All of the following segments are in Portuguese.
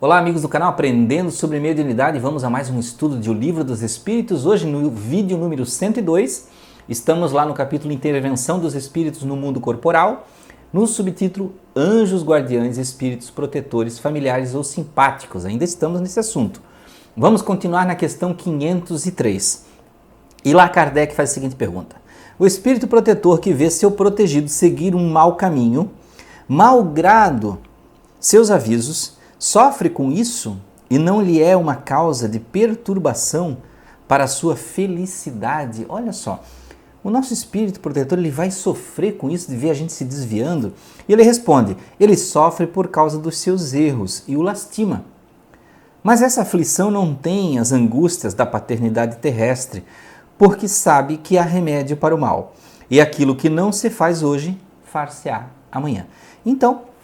Olá amigos do canal Aprendendo sobre Mediunidade, vamos a mais um estudo de O Livro dos Espíritos. Hoje no vídeo número 102, estamos lá no capítulo Intervenção dos Espíritos no Mundo Corporal, no subtítulo Anjos Guardiães, Espíritos Protetores, Familiares ou Simpáticos. Ainda estamos nesse assunto. Vamos continuar na questão 503. E lá Kardec faz a seguinte pergunta: o espírito protetor que vê seu protegido seguir um mau caminho, malgrado seus avisos, sofre com isso e não lhe é uma causa de perturbação para a sua felicidade? Olha só, o nosso espírito protetor ele vai sofrer com isso de ver a gente se desviando? E ele responde, ele sofre por causa dos seus erros e o lastima. Mas essa aflição não tem as angústias da paternidade terrestre, porque sabe que há remédio para o mal. E aquilo que não se faz hoje, far-se-á amanhã. Então,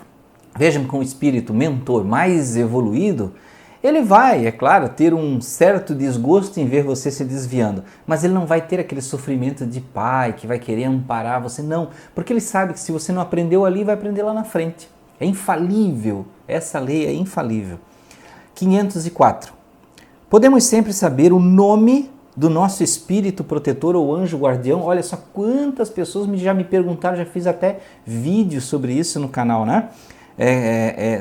vejam com o espírito mentor mais evoluído, ele vai, é claro, ter um certo desgosto em ver você se desviando, mas ele não vai ter aquele sofrimento de pai que vai querer amparar você, não, porque ele sabe que se você não aprendeu ali, vai aprender lá na frente. É infalível, essa lei é infalível. 504. Podemos sempre saber o nome do nosso espírito protetor ou anjo guardião. Olha só quantas pessoas já me perguntaram, já fiz até vídeo sobre isso no canal, né?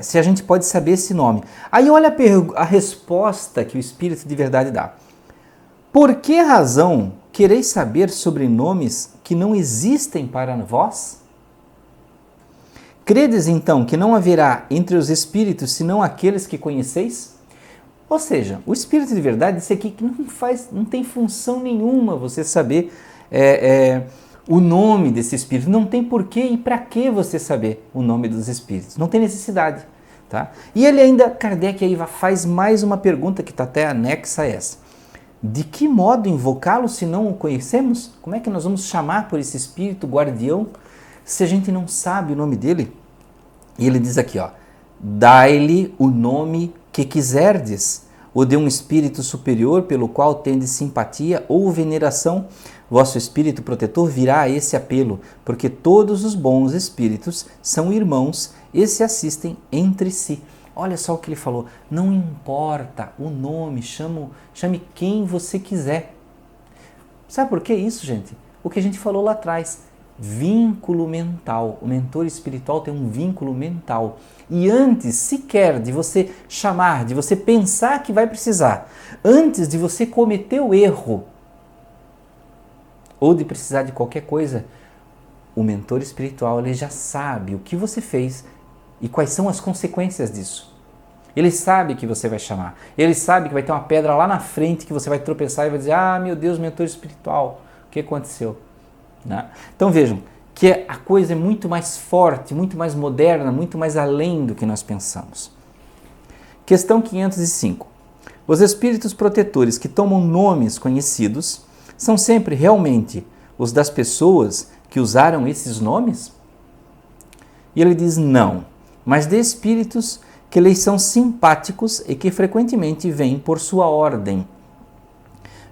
Se a gente pode saber esse nome. Aí olha a resposta que o Espírito de verdade dá. Por que razão quereis saber sobre nomes que não existem para vós? Credes então que não haverá entre os espíritos senão aqueles que conheceis? Ou seja, o Espírito de verdade disse aqui que não tem função nenhuma você saber o nome desse espírito, não tem porquê e para que você saber o nome dos espíritos, não tem necessidade, tá? E ele ainda, Kardec aí faz mais uma pergunta que está até anexa a essa: de que modo invocá-lo se não o conhecemos? Como é que nós vamos chamar por esse espírito guardião se a gente não sabe o nome dele? E ele diz aqui, ó: dai-lhe o nome que quiserdes, ou de um espírito superior pelo qual tendes simpatia ou veneração, vosso espírito protetor virá a esse apelo, porque todos os bons espíritos são irmãos e se assistem entre si. Olha só o que ele falou, não importa o nome, chame quem você quiser. Sabe por que isso, gente? O que a gente falou lá atrás, vínculo mental. O mentor espiritual tem um vínculo mental. E antes sequer de você chamar, de você pensar que vai precisar, antes de você cometer o erro, ou de precisar de qualquer coisa, o mentor espiritual ele já sabe o que você fez e quais são as consequências disso. Ele sabe que você vai chamar, ele sabe que vai ter uma pedra lá na frente que você vai tropeçar e vai dizer, ah, meu Deus, mentor espiritual, o que aconteceu? Né? Então vejam que a coisa é muito mais forte, muito mais moderna, muito mais além do que nós pensamos. Questão 505. Os espíritos protetores que tomam nomes conhecidos são sempre realmente os das pessoas que usaram esses nomes? E ele diz não, mas de espíritos que lhes são simpáticos e que frequentemente vêm por sua ordem.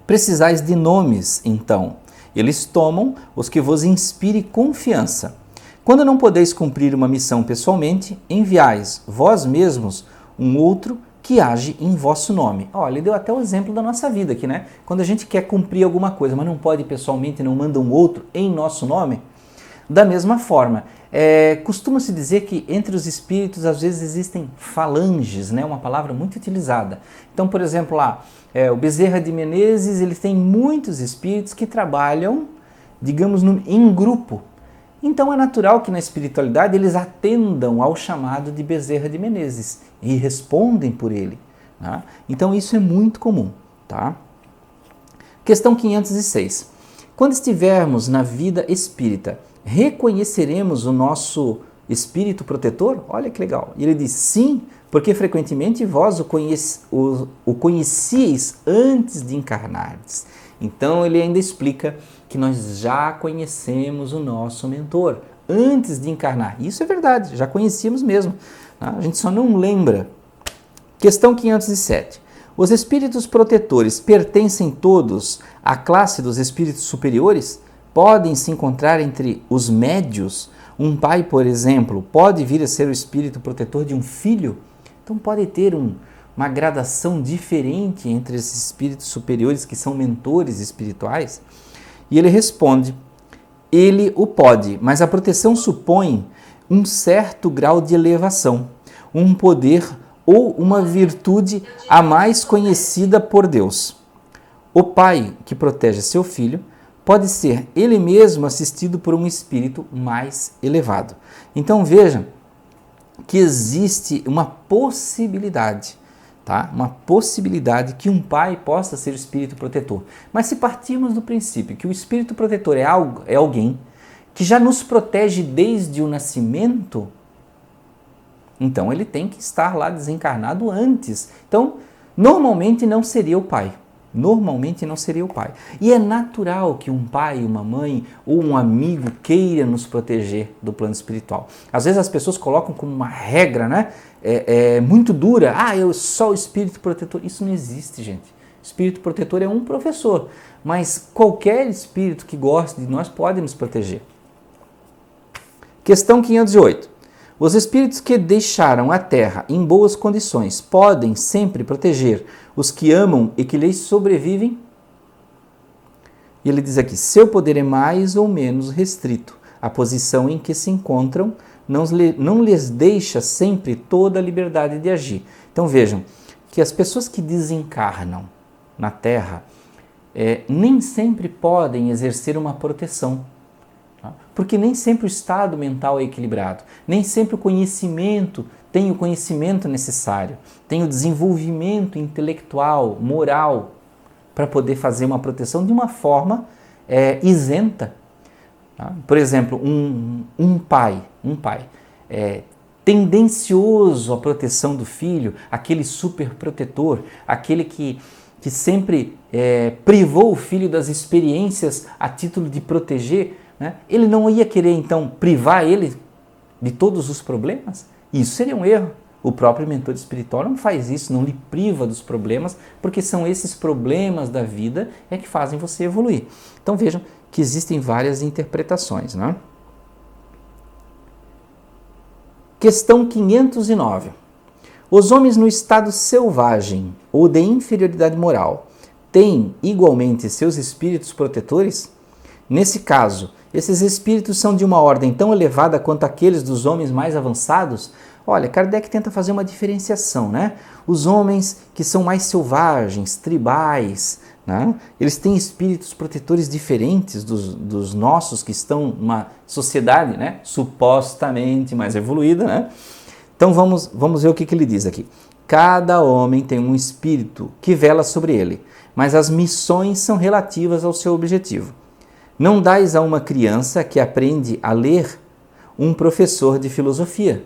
Precisais de nomes, então. Eles tomam os que vos inspire confiança. Quando não podeis cumprir uma missão pessoalmente, enviais vós mesmos um outro que age em vosso nome. Olha, ele deu até o exemplo da nossa vida aqui, né? Quando a gente quer cumprir alguma coisa, mas não pode pessoalmente, não manda um outro em nosso nome. Da mesma forma, costuma-se dizer que entre os espíritos às vezes existem falanges, né? Uma palavra muito utilizada. Então, por exemplo, lá, o Bezerra de Menezes, ele tem muitos espíritos que trabalham, digamos, em grupo. Então é natural que na espiritualidade eles atendam ao chamado de Bezerra de Menezes e respondem por ele. Tá? Então isso é muito comum. Tá? Questão 506. Quando estivermos na vida espírita, reconheceremos o nosso espírito protetor? Olha que legal. E ele diz sim, porque frequentemente vós o conhecieis antes de encarnardes. Então ele ainda explica que nós já conhecemos o nosso mentor antes de encarnar. Isso é verdade, já conhecíamos mesmo. A gente só não lembra. Questão 507. Os espíritos protetores pertencem todos à classe dos espíritos superiores? Podem se encontrar entre os médios? Um pai, por exemplo, pode vir a ser o espírito protetor de um filho? Então pode ter uma gradação diferente entre esses espíritos superiores que são mentores espirituais? E ele responde, ele o pode, mas a proteção supõe um certo grau de elevação, um poder ou uma virtude a mais conhecida por Deus. O pai que protege seu filho pode ser ele mesmo assistido por um espírito mais elevado. Então veja que existe uma possibilidade, tá? Uma possibilidade que um pai possa ser o espírito protetor. Mas se partirmos do princípio que o espírito protetor é alguém que já nos protege desde o nascimento, então ele tem que estar lá desencarnado antes. Então, normalmente não seria o pai. Normalmente não seria o pai. E é natural que um pai, uma mãe ou um amigo queira nos proteger do plano espiritual. Às vezes as pessoas colocam como uma regra, né? Muito dura. Eu sou o espírito protetor. Isso não existe, gente. Espírito protetor é um professor. Mas qualquer espírito que goste de nós pode nos proteger. Questão 508. Os espíritos que deixaram a Terra em boas condições podem sempre proteger os que amam e que lhes sobrevivem? E ele diz aqui, seu poder é mais ou menos restrito. A posição em que se encontram não lhes deixa sempre toda a liberdade de agir. Então vejam que as pessoas que desencarnam na Terra nem sempre podem exercer uma proteção. Porque nem sempre o estado mental é equilibrado, nem sempre o conhecimento tem o conhecimento necessário, tem o desenvolvimento intelectual, moral, para poder fazer uma proteção de uma forma isenta. Tá? Por exemplo, um pai tendencioso à proteção do filho, aquele super protetor, aquele que sempre privou o filho das experiências a título de proteger, né? Ele não ia querer, então, privar ele de todos os problemas? Isso seria um erro. O próprio mentor espiritual não faz isso, não lhe priva dos problemas, porque são esses problemas da vida que fazem você evoluir. Então vejam que existem várias interpretações. Né? Questão 509. Os homens no estado selvagem ou de inferioridade moral têm igualmente seus espíritos protetores? Nesse caso, esses espíritos são de uma ordem tão elevada quanto aqueles dos homens mais avançados? Olha, Kardec tenta fazer uma diferenciação, né? Os homens que são mais selvagens, tribais, né? Eles têm espíritos protetores diferentes dos nossos que estão numa sociedade, né? Supostamente mais evoluída, né? Então vamos ver o que ele diz aqui. Cada homem tem um espírito que vela sobre ele, mas as missões são relativas ao seu objetivo. Não dais a uma criança que aprende a ler um professor de filosofia.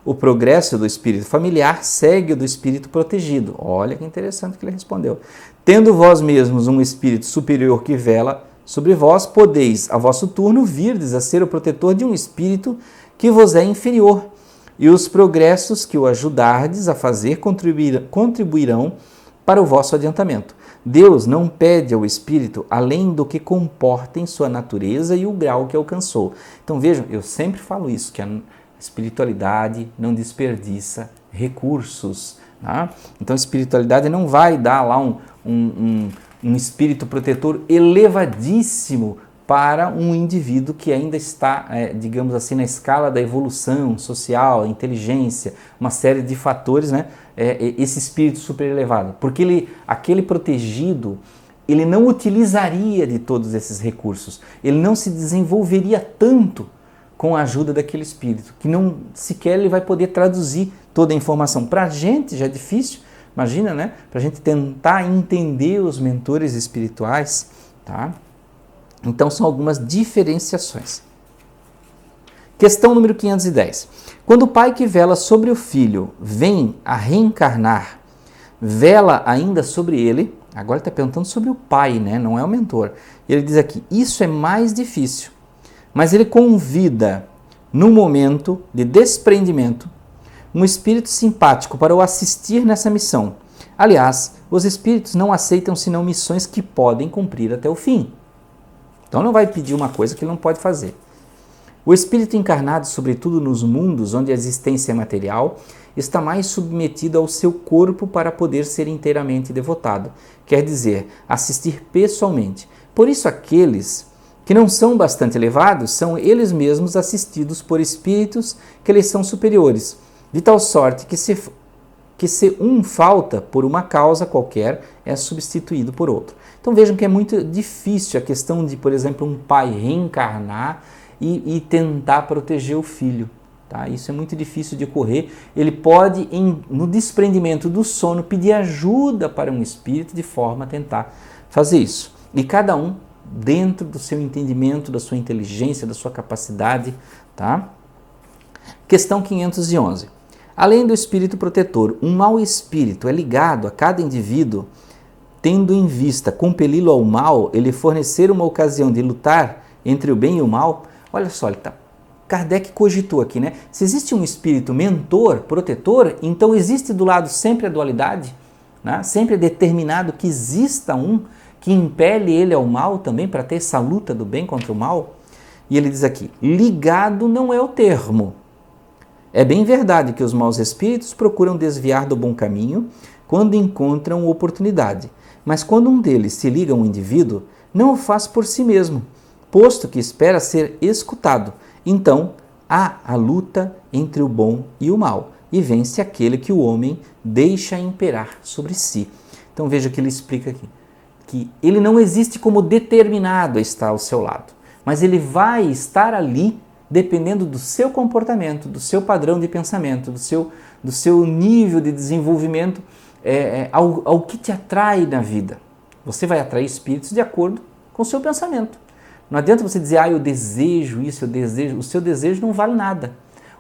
O progresso do espírito familiar segue o do espírito protegido. Olha que interessante que ele respondeu. Tendo vós mesmos um espírito superior que vela sobre vós, podeis, a vosso turno, virdes a ser o protetor de um espírito que vos é inferior. E os progressos que o ajudardes a fazer contribuirão para o vosso adiantamento. Deus não pede ao espírito além do que comporta em sua natureza e o grau que alcançou. Então vejam, eu sempre falo isso, que a espiritualidade não desperdiça recursos. Tá? Então a espiritualidade não vai dar lá um espírito protetor elevadíssimo para um indivíduo que ainda está, digamos assim, na escala da evolução social, inteligência, uma série de fatores, né? Esse espírito super elevado. Porque aquele protegido, ele não utilizaria de todos esses recursos, ele não se desenvolveria tanto com a ajuda daquele espírito, que não sequer ele vai poder traduzir toda a informação. Para a gente já é difícil, imagina, né? Para a gente tentar entender os mentores espirituais, tá? Então são algumas diferenciações. Questão número 510. Quando o pai que vela sobre o filho vem a reencarnar, vela ainda sobre ele, agora está perguntando sobre o pai, né? Não é o mentor. Ele diz aqui, isso é mais difícil, mas ele convida, no momento de desprendimento, um espírito simpático para o assistir nessa missão. Aliás, os espíritos não aceitam senão missões que podem cumprir até o fim. Então não vai pedir uma coisa que ele não pode fazer. O espírito encarnado, sobretudo nos mundos onde a existência é material, está mais submetido ao seu corpo para poder ser inteiramente devotado, quer dizer, assistir pessoalmente. Por isso aqueles que não são bastante elevados são eles mesmos assistidos por espíritos que lhes são superiores, de tal sorte que se um falta por uma causa qualquer, é substituído por outro. Então vejam que é muito difícil a questão de, por exemplo, um pai reencarnar e tentar proteger o filho. Tá? Isso é muito difícil de ocorrer. Ele pode, no desprendimento do sono, pedir ajuda para um espírito de forma a tentar fazer isso. E cada um dentro do seu entendimento, da sua inteligência, da sua capacidade. Tá? Questão 511. Além do espírito protetor, um mau espírito é ligado a cada indivíduo, tendo em vista compeli-lo ao mal, ele fornecer uma ocasião de lutar entre o bem e o mal. Olha só, Kardec cogitou aqui, né? Se existe um espírito mentor, protetor, então existe do lado sempre a dualidade, né? Sempre é determinado que exista um que impele ele ao mal também, para ter essa luta do bem contra o mal. E ele diz aqui, ligado não é o termo. É bem verdade que os maus espíritos procuram desviar do bom caminho quando encontram oportunidade, mas quando um deles se liga a um indivíduo, não o faz por si mesmo, posto que espera ser escutado. Então, há a luta entre o bom e o mal, e vence aquele que o homem deixa imperar sobre si. Então veja que ele explica aqui, que ele não existe como determinado a estar ao seu lado, mas ele vai estar ali dependendo do seu comportamento, do seu padrão de pensamento, do seu nível de desenvolvimento, ao que te atrai na vida. Você vai atrair espíritos de acordo com o seu pensamento. Não adianta você dizer, eu desejo isso, eu desejo. O seu desejo não vale nada.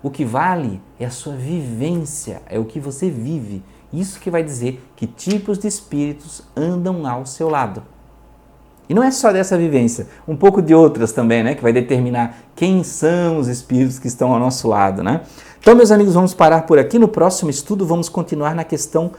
O que vale é a sua vivência, é o que você vive. Isso que vai dizer que tipos de espíritos andam ao seu lado. E não é só dessa vivência, um pouco de outras também, né? Que vai determinar quem são os espíritos que estão ao nosso lado, né? Então, meus amigos, vamos parar por aqui. No próximo estudo, vamos continuar na questão